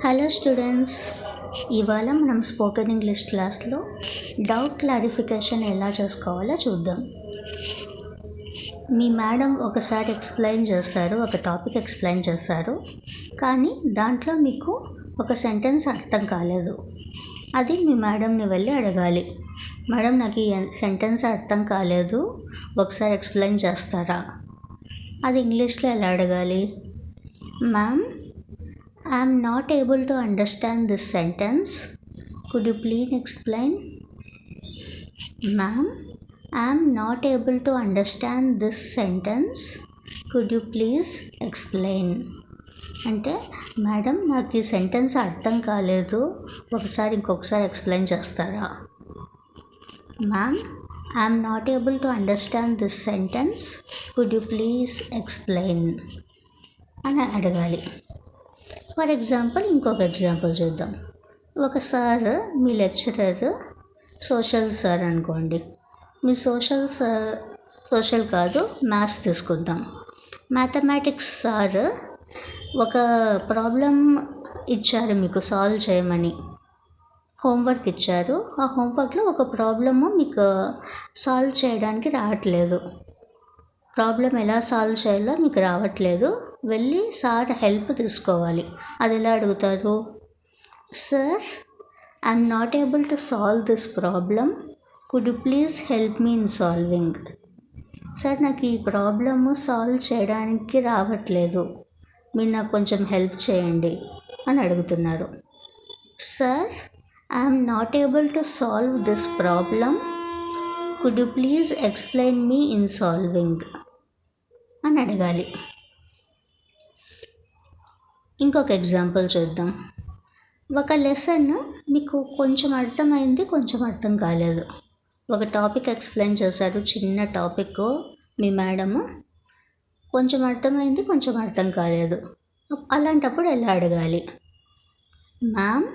Hello students, ఇవాళ మనం spoken English క్లాస్లో డౌట్ క్లారిఫికేషన్ ఎలా చేసుకోవాలో చూద్దాం. మీ మేడం ఒకసారి ఎక్స్ప్లెయిన్ చేస్తారు, ఒక టాపిక్ ఎక్స్ప్లెయిన్ చేస్తారు, కానీ దాంట్లో మీకు ఒక సెంటెన్స్ అర్థం కాలేదు. అది మీ మేడంని వెళ్ళి అడగాలి. మేడం, నాకు ఈ సెంటెన్స్ అర్థం కాలేదు, ఒకసారి ఎక్స్ప్లెయిన్ చేస్తారా? అది ఇంగ్లీష్లో ఎలా అడగాలి? Ma'am, I am not able to understand this sentence. Could you please explain? Ma'am, I am not able to understand this sentence. Could you please explain? అంటే మేడం, నాకు ఈ సెంటెన్స్ అర్థం కాలేదు, ఇంకొకసారి ఎక్స్ప్లెయిన్ చేస్తారా? Ma'am, I am not able to understand this sentence. Could you please explain? అని అడగాలి. For example, ఇంకొక ఎగ్జాంపుల్ చూద్దాం. ఒక సార్, మీ లెక్చరర్ సోషల్ సార్ అనుకోండి. మీ సోషల్ కాదు, మ్యాథ్స్ తీసుకుందాం. మ్యాథమెటిక్స్ సార్ ఒక ప్రాబ్లం ఇచ్చారు, మీకు సాల్వ్ చేయమని హోంవర్క్ ఇచ్చారు. ఆ హోంవర్క్లో ఒక ప్రాబ్లము మీకు సాల్వ్ చేయడానికి రావట్లేదు. ప్రాబ్లం ఎలా సాల్వ్ చేయాలో మీకు రావట్లేదు. వెళ్ళి సార్ హెల్ప్ తీసుకోవాలి. అది ఎలా అడుగుతారు? Sir, I'm not able to solve this problem. Could you please help me in solving? Sir, నాకు ఈ ప్రాబ్లము సాల్వ్ చేయడానికి రావట్లేదు, మీరు నాకు కొంచెం హెల్ప్ చేయండి అని అడుగుతున్నారు. Sir, I'm not able to solve this problem. Could you please explain me in solving అని అడగాలి. ఇంకొక ఎగ్జాంపుల్ చూద్దాం. ఒక లెసన్ మీకు కొంచెం అర్థమైంది, కొంచెం అర్థం కాలేదు. ఒక టాపిక్ ఎక్స్ప్లెయిన్ చేశారు, చిన్న టాపిక్, మీ మేడము కొంచెం అర్థమైంది, కొంచెం అర్థం కాలేదు. అలాంటప్పుడు ఎలా అడగాలి? Ma'am,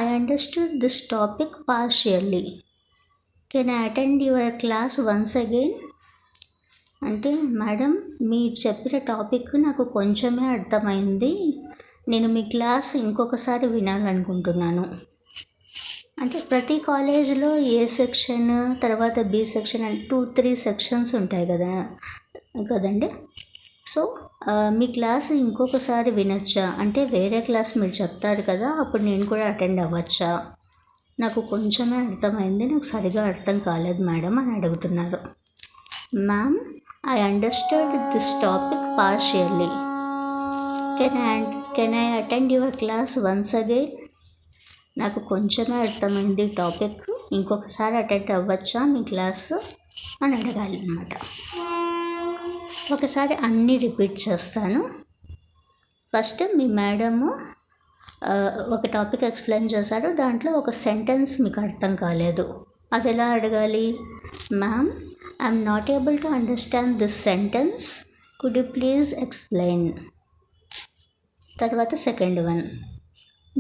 I understood this topic partially. Can I attend your class once again? అంటే మేడం, మీరు చెప్పిన టాపిక్ నాకు కొంచెమే అర్థమైంది, నేను మీ క్లాస్ ఇంకొకసారి వినాలనుకుంటున్నాను. అంటే ప్రతి కాలేజీలో ఏ సెక్షన్, తర్వాత బి సెక్షన్ అని 2-3 సెక్షన్స్ ఉంటాయి కదండి. సో మీ క్లాస్ ఇంకొకసారి వినొచ్చా? అంటే వేరే క్లాస్ మీరు చెప్తారు కదా, అప్పుడు నేను కూడా అటెండ్ అవ్వచ్చా? నాకు కొంచెమే అర్థమైంది, నాకు సరిగా అర్థం కాలేదు మేడం అని అడుగుతున్నారు. Ma'am, I understood this topic partially. Can I attend your class once again? నాకు కొంచెమే అర్థమైంది టాపిక్, ఇంకొకసారి అటెండ్ అవ్వచ్చా మీ క్లాస్ అని అడగాలి అన్నమాట. ఒకసారి అన్నీ రిపీట్ చేస్తాను. ఫస్ట్, మీ మేడము ఒక టాపిక్ ఎక్స్ప్లెయిన్ చేశారు, దాంట్లో ఒక సెంటెన్స్ మీకు అర్థం కాలేదు. అది ఎలా అడగాలి? Ma'am, I'm not able to understand this sentence. Could you please explain? తర్వాత సెకండ్ వన్,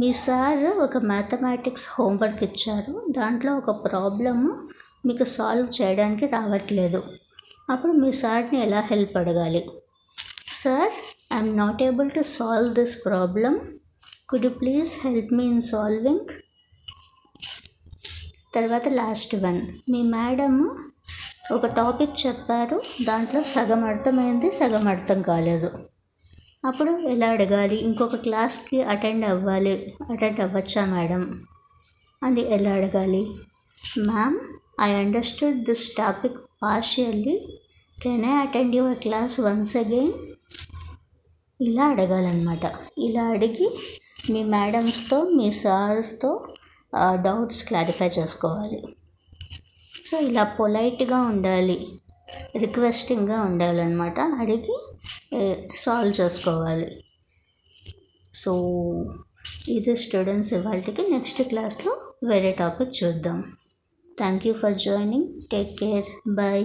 మీ సార్ ఒక మ్యాథమెటిక్స్ హోంవర్క్ ఇచ్చారు, దాంట్లో ఒక ప్రాబ్లము మీకు సాల్వ్ చేయడానికి రావట్లేదు. అప్పుడు మీ సార్ని ఎలా హెల్ప్ అడగాలి? Sir, I'm not able to solve this problem. Could you please help me in solving? తర్వాత లాస్ట్ వన్, మీ మేడము ఒక టాపిక్ చెప్పారు, దాంట్లో సగం అర్థమైంది, సగం అర్థం కాలేదు. అప్పుడు ఎలా అడగాలి? ఇంకొక క్లాస్కి అటెండ్ అవ్వచ్చా మేడం అని ఎలా అడగాలి? Ma'am, I understood this topic partially. Can I attend your class once again? ఇలా అడగాలన్నమాట. ఇలా అడిగి మీ మేడమ్స్తో, మీ సార్స్తో డౌట్స్ క్లారిఫై చేసుకోవాలి. సో ఇలా పొలైట్గా ఉండాలి, రిక్వెస్టింగ్గా ఉండాలన్నమాట. అడిగి సాల్వ్ చేసుకోవాలి. సో ఇది స్టూడెంట్స్ ఇవాళకి. నెక్స్ట్ క్లాస్లో వేరే టాపిక్ చూద్దాం. Thank you for joining. Take care. Bye.